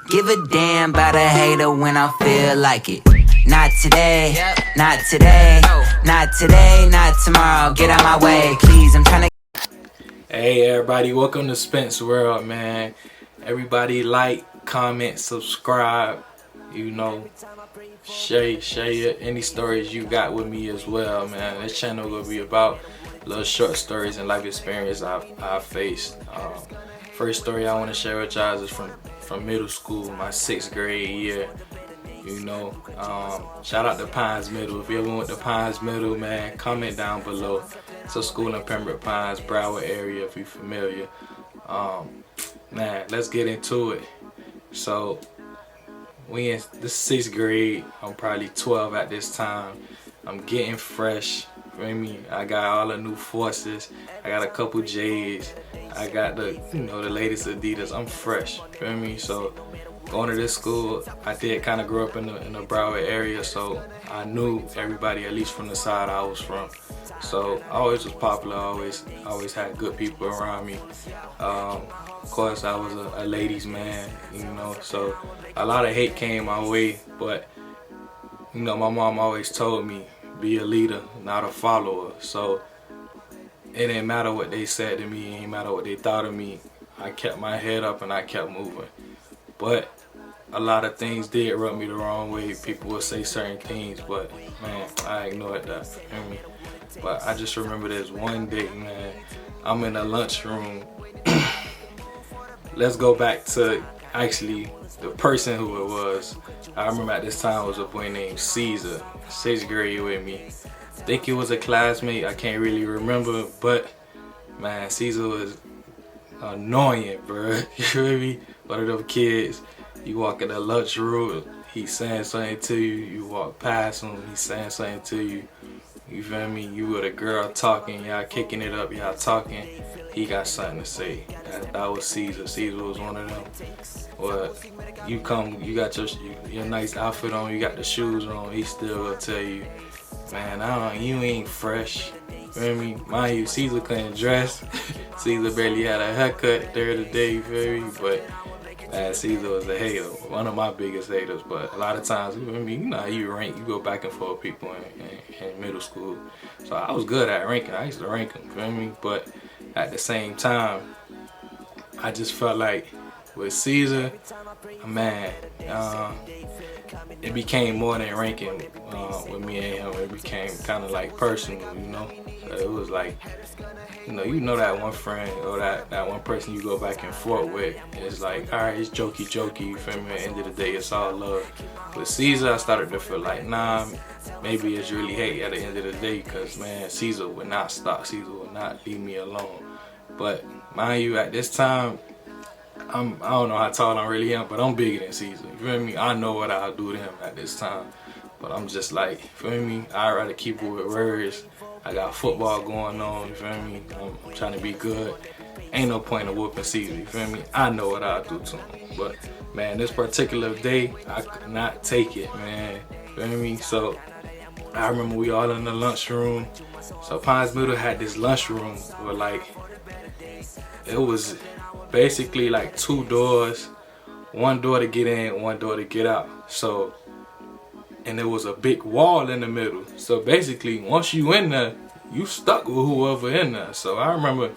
give a damn about a hater when I feel like it. Not today, not today, not today, not tomorrow. Get out my way, please. I'm trying to. Hey everybody, welcome to Spence World, man. Everybody like, comment, subscribe. You know, share any stories you got with me as well, man. This channel will be about little short stories and life experience I've faced. First story I want to share with y'all is from middle school, my 6th grade year. You know, shout out to Pines Middle. If you ever went to Pines Middle, man, comment down below. It's a school in Pembroke Pines, Broward area, if you're familiar. Man, let's get into it. So, we in the 6th grade. I'm probably 12 at this time. I'm getting fresh. Feel me? I got all the new Forces. I got a couple J's. I got the latest Adidas. I'm fresh. Feel me? So, going to this school, I did kind of grow up in the Broward area, so I knew everybody, at least from the side I was from. So I always was popular, always had good people around me. Of course, I was a ladies' man, you know, so a lot of hate came my way, but you know, my mom always told me, be a leader, not a follower. So it didn't matter what they said to me, it didn't matter what they thought of me. I kept my head up and I kept moving. But a lot of things did rub me the wrong way. People would say certain things, but man, I ignored that. You hear me? But I just remember this one day, man. I'm in the lunchroom. Let's go back to actually the person who it was. I remember at this time it was a boy named Caesar, 6th grade with me. I think it was a classmate. I can't really remember, but man, Caesar was annoying, bro. You feel me? One of them kids, you walk in the lunchroom, he's saying something to you, you walk past him, he's saying something to you. You feel me? You with a girl talking, y'all kicking it up, y'all talking, he got something to say. That was Caesar. Caesar was one of them. Well, you got your nice outfit on, you got the shoes on, he still will tell you, man, you ain't fresh. You feel me? Mind you, Caesar couldn't dress. Caesar barely had a haircut there today, you feel me? But man, Caesar was a hater, one of my biggest haters. But a lot of times, you know how you rank, you go back and forth with people in middle school. So I was good at ranking, I used to rank them, feel me? But at the same time, I just felt like with Caesar, man, it became more than ranking with me and him. It became kind of like personal, you know? So it was like, you know that one friend or that one person you go back and forth with. It's like, all right, it's jokey, you feel me? At the end of the day, it's all love. With Caesar, I started to feel like, nah, maybe it's really hate at the end of the day, because, man, Caesar would not stop. Caesar would not leave me alone. But, mind you, at this time, I don't know how tall I really am, but I'm bigger than Caesar. You feel me? I know what I'll do to him at this time. But I'm just like, you feel me? I'd rather keep it with words. I got football going on, you feel me? I'm trying to be good. Ain't no point of whooping Caesar, you feel me? I know what I'll do to him. But, man, this particular day, I could not take it, man. You feel me? So, I remember we all in the lunchroom. So, Pines Middle had this lunchroom where, like, it was basically like 2 doors. One door to get in, one door to get out. So, and there was a big wall in the middle. So basically, once you in there, you stuck with whoever in there. So I remember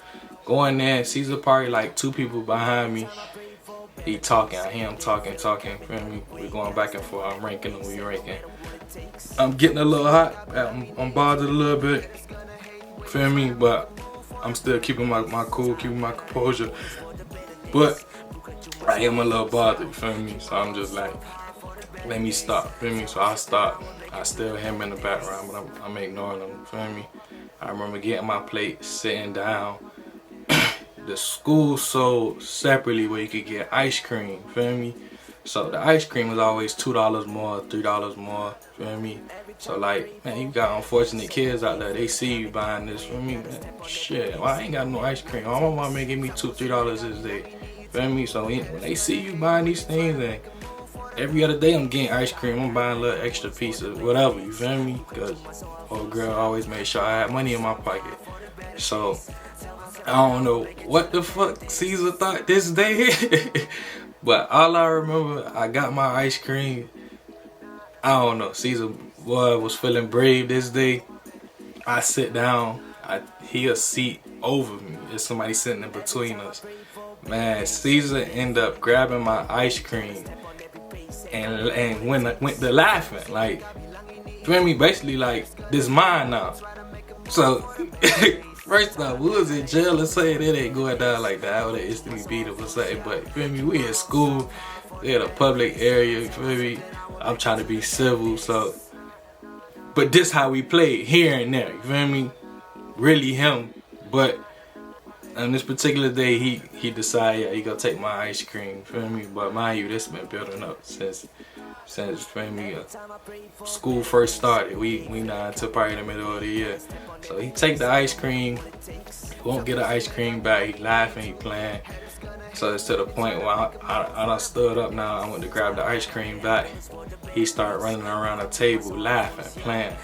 going there, Caesar probably like 2 people behind me. He talking, I hear him talking, feel me? We're going back and forth, I'm ranking him, we ranking. I'm getting a little hot, I'm bothered a little bit, feel me? But I'm still keeping my cool, keeping my composure. But I am a little bothered, you feel me? So I'm just like, let me stop, feel me? So I stop. I still hear him in the background, but I'm ignoring him, feel me? I remember getting my plate, sitting down. The school sold separately where you could get ice cream, feel me? So the ice cream was always $2 more, $3 more, feel me? So like, man, you got unfortunate kids out there, they see you buying this, feel me? Man, shit, well, I ain't got no ice cream. My mama may give me $2, $3 this day, feel me? So when they see you buying these things, and every other day I'm getting ice cream, I'm buying a little extra piece of whatever, you feel me? Because old girl always made sure I had money in my pocket. So I don't know what the fuck Caesar thought this day, But all I remember, I got my ice cream. I don't know. Caesar was feeling brave this day. I sit down. He a seat over me. There's somebody sitting in between us. Man, Caesar ended up grabbing my ice cream and went to laughing. Like, feel me? Basically, like, this mine now. So, first off, we was in jail and saying it ain't going down like that. I would have instantly beat him or something. But, feel me? We in school. We in a public area. You feel me? I'm trying to be civil. So, but this how we played here and there. You feel me? Really him. But on this particular day, he decided, yeah, he gonna take my ice cream. Feel me? But mind you, this been building up since feel me, school first started. We not until probably the middle of the year. So he take the ice cream. He won't get the ice cream back. He laughing, he playing. So it's to the point where I done stood up now. I went to grab the ice cream back. He started running around the table, laughing, playing.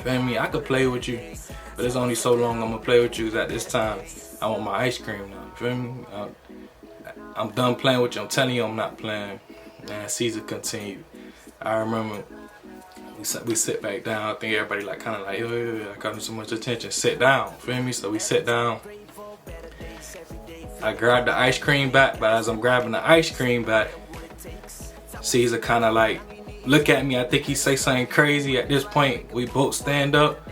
Feel me? I could play with you, but it's only so long I'm gonna play with you. 'Cause at this time, I want my ice cream now. Feel me? I'm done playing with you. I'm telling you, I'm not playing. Man, Caesar continued. I remember we sit back down. I think everybody like kind of like, yo, I got so much attention. Sit down. Feel me? So we sit down. I grabbed the ice cream back, but as I'm grabbing the ice cream back, Caesar kind of like look at me. I think he say something crazy. At this point, we both stand up.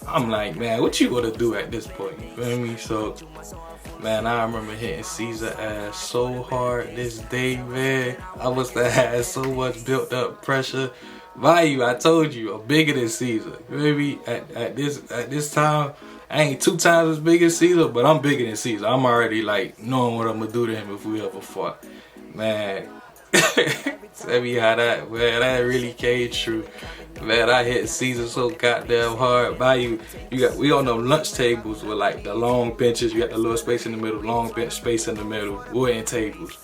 I'm like, man, what you gonna do at this point? You feel me? So, man, I remember hitting Caesar ass so hard this day, man. I must have had so much built up pressure. Value, I told you, I'm bigger than Caesar. You feel me? At this time, I ain't 2 times as big as Caesar, but I'm bigger than Caesar. I'm already like knowing what I'm gonna do to him if we ever fought. Man, tell me how that, man, that really came true. Man, I hit Caesar so goddamn hard. We on them lunch tables with like the long benches. You got the little space in the middle, long bench space in the middle, wooden tables.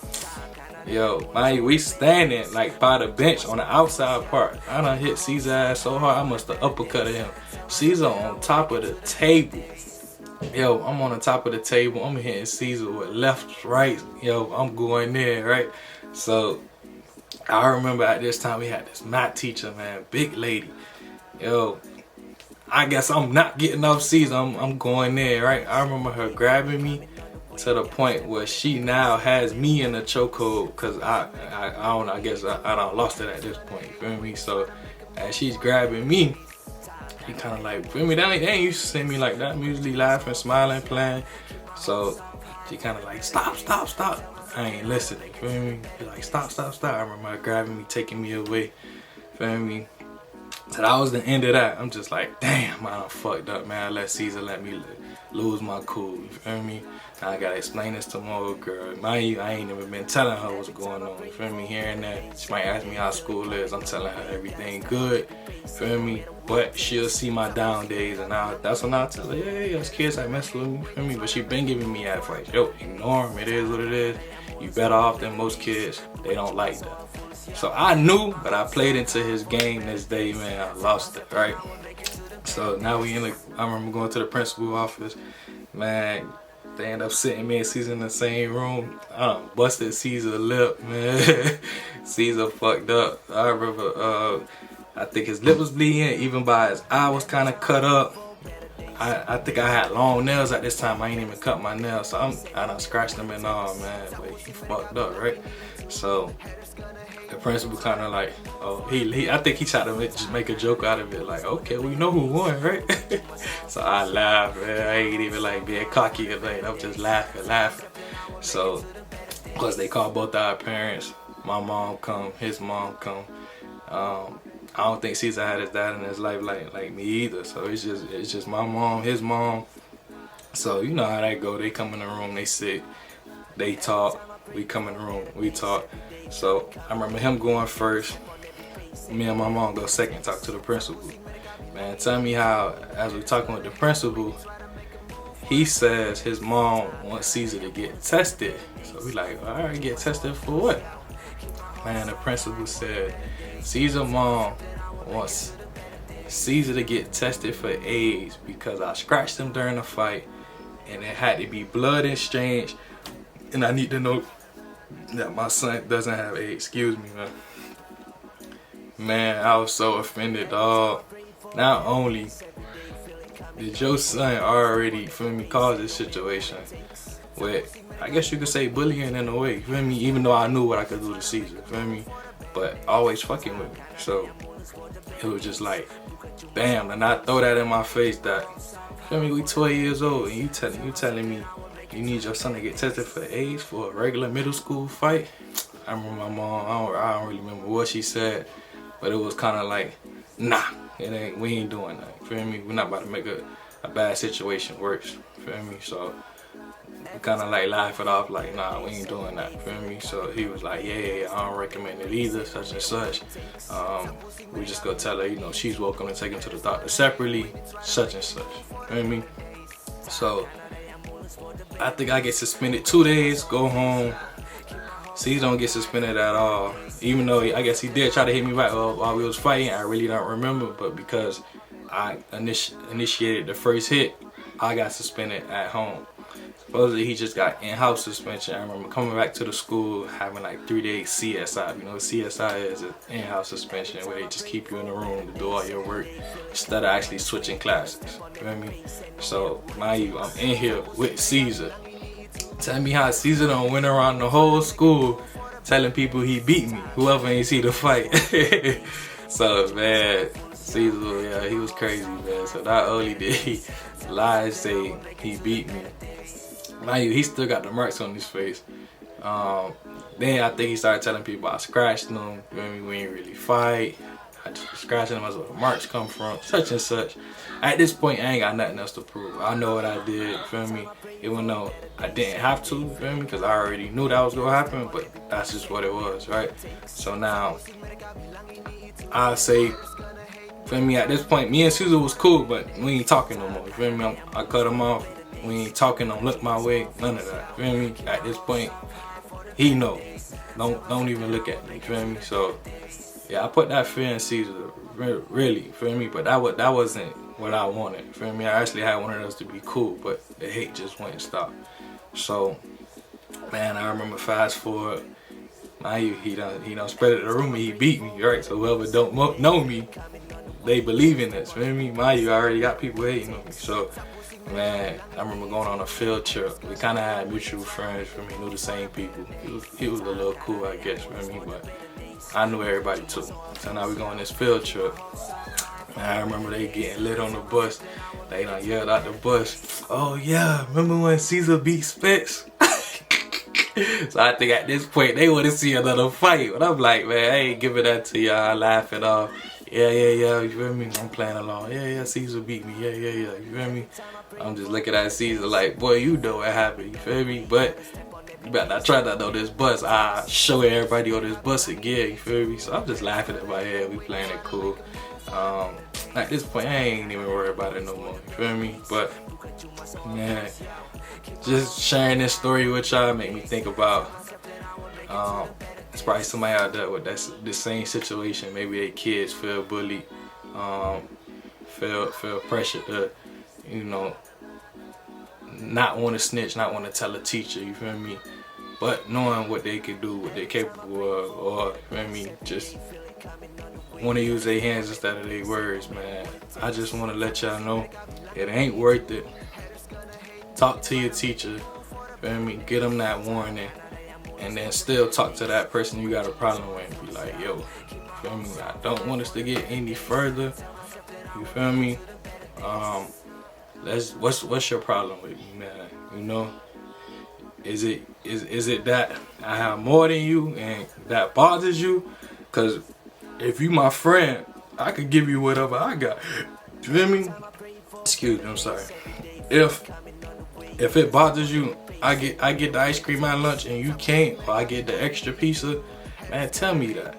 Yo, we standing like by the bench on the outside part. I done hit Caesar ass so hard, I must have uppercutted him. Caesar on top of the table. Yo, I'm on the top of the table. I'm hitting Caesar with left, right. Yo, I'm going there, right? So, I remember at this time we had this math teacher, man, big lady. Yo, I guess I'm not getting off Caesar. I'm going there, right? I remember her grabbing me to the point where she now has me in a chokehold because I don't know, I guess I done lost it at this point, you feel me? So as she's grabbing me, he kind of like, feel me? They ain't used to see me like that. I'm usually laughing, smiling, playing. So she kind of like, stop. I ain't listening, feel me? She's like, stop. I remember her grabbing me, taking me away, feel me? So that was the end of that. I'm just like, damn, I done fucked up, man. I let Caesar let me lose my cool, you feel me? Now I gotta explain this to my old girl. Mind you, I ain't even been telling her what's going on, you feel me? Hearing that, she might ask me how school is. I'm telling her everything good, you feel me? But she'll see my down days, and that's when I tell her, yeah, those kids I mess with me, you feel me? But she been giving me advice. Yo, ignore them, it is what it is. You better off than most kids. They don't like that. So I knew, but I played into his game this day, man. I lost it, right? So now I remember going to the principal's office, man. They end up sitting me and Caesar in the same room. I done busted Caesar's lip, man. Caesar fucked up. I remember, I think his lip was bleeding, even by his eye was kind of cut up. I think I had long nails at this time. I ain't even cut my nails, so I done scratched them and all, man. But he fucked up, right? So the principal kind of like, oh, I think he tried to just make a joke out of it, like, okay, we know who won, right? So I laughed, man. I ain't even like being cocky or nothing. I'm just laughing. So, plus they called both our parents. My mom come, his mom come. I don't think Caesar had his dad in his life like me either. So it's just my mom, his mom. So you know how that go. They come in the room, they sit, they talk. We come in the room, we talk. So I remember him going first. Me and my mom go second, talk to the principal. Man, tell me how, as we talking with the principal, he says his mom wants Caesar to get tested. So we like, all right, get tested for what? Man, the principal said, Caesar's mom wants Caesar to get tested for AIDS because I scratched him during the fight and it had to be blood exchange, and I need to know that my son doesn't have a, excuse me, man. Man, I was so offended, dog. Not only did your son already, feel me, cause this situation with, I guess you could say, bullying in a way, feel me, even though I knew what I could do to Caesar, feel me, but always fucking with me. So it was just like, damn, and I throw that in my face that, feel me, we 12 years old and you telling me you need your son to get tested for AIDS for a regular middle school fight. I remember my mom, I don't really remember what she said, but it was kind of like, nah, we ain't doing that, feel me? We're not about to make a bad situation worse, feel me? So we kind of like laugh it off like, nah, we ain't doing that, feel me? So he was like, yeah, I don't recommend it either, such and such. We just gonna tell her, you know, she's welcome to take him to the doctor separately, such and such, feel me? So I think I get suspended 2 days, go home. Caesar don't get suspended at all, even though I guess he did try to hit me back while we was fighting. I really don't remember, but because I initiated the first hit, I got suspended at home. Supposedly he just got in-house suspension. I remember coming back to the school having like 3 days CSI. You know what CSI is? An in-house suspension where they just keep you in the room to do all your work instead of actually switching classes. You feel me? So mind you, I'm in here with Caesar. Tell me how Caesar done went around the whole school telling people he beat me, whoever ain't see the fight. So man, Caesar, yeah, he was crazy, man. So not only did he lie and say he beat me, mind you, he still got the marks on his face. Then I think he started telling people I scratched him. You know, we ain't really fight. I just scratched him, that's where the marks come from, such and such. At this point, I ain't got nothing else to prove. I know what I did, feel me? Even though I didn't have to, feel me? Because I already knew that was gonna happen, but that's just what it was, right? So now, I say, feel me? At this point, me and Caesar was cool, but we ain't talking no more. Feel me? I cut him off. We ain't talking. Don't look my way. None of that. Feel me? At this point, he know. Don't even look at me. Feel me? So yeah, I put that fear in Caesar. Really, feel me? But that wasn't what I wanted. Feel me? I actually had wanted us to be cool, but the hate just wouldn't stop. So man, I remember fast forward. Now he done spread it to the rumor he beat me, right? So whoever don't know me, they believe in this. Feel me? Mind you, I already got people hating on me. So man, I remember going on a field trip. We kind of had mutual friends, for me, knew the same people. He was a little cool, I guess, for me, but I knew everybody too. So now we go on this field trip. And I remember they getting lit on the bus. They done yelled out the bus, "Oh yeah, remember when Caesar beat Spence?" So I think at this point they want to see another fight. But I'm like, man, I ain't giving that to y'all. I laugh it off. Yeah, you feel me? I'm playing along. Yeah, Caesar beat me. Yeah, you feel me? I'm just looking at Caesar like, boy, you know what happened. You feel me? But you better not try that on this bus. I show everybody on this bus again. You feel me? So I'm just laughing at my head. We playing it cool. At this point, I ain't even worried about it no more. You feel me? But man, just sharing this story with y'all make me think about it's probably somebody out there with the same situation. Maybe their kids feel bullied, feel pressure to, you know, not want to snitch, not want to tell a teacher. You feel me? But knowing what they can do, what they're capable of, or you feel me, just want to use their hands instead of their words, man. I just want to let y'all know it ain't worth it. Talk to your teacher, feel me? Get them that warning, and then still talk to that person you got a problem with and be like, yo, feel me? I don't want us to get any further. You feel me? What's your problem with me, man? You know? Is it that I have more than you and that bothers you? Cause if you my friend, I could give you whatever I got. You feel me? Excuse me, I'm sorry. If it bothers you, I get the ice cream at lunch and you can't, or I get the extra pizza, man, tell me that.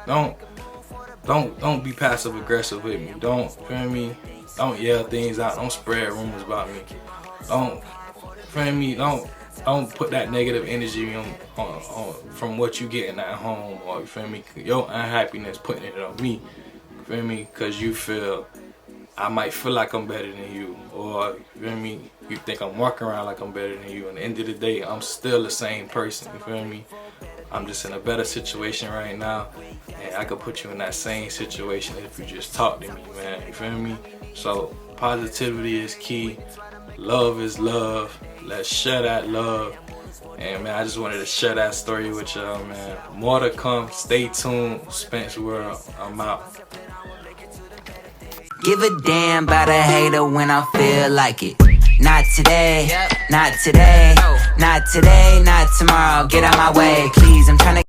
Don't be passive aggressive with me. Don't, feel me? Don't yell things out. Don't spread rumors about me. Don't, feel me? Don't put that negative energy on from what you getting at home, or you feel me? Your unhappiness putting it on me. You feel me? Cause you feel I might feel like I'm better than you, or you feel me? You think I'm walking around like I'm better than you, and at the end of the day, I'm still the same person. You feel me? I'm just in a better situation right now, and I could put you in that same situation if you just talk to me, man. You feel me? So positivity is key. Love is love. Let's share that love. And man, I just wanted to share that story with y'all, man. More to come. Stay tuned. Spence World. I'm out. Give a damn about a hater when I feel like it. Not today, not today, not today, not tomorrow. Get out my way, please. I'm tryna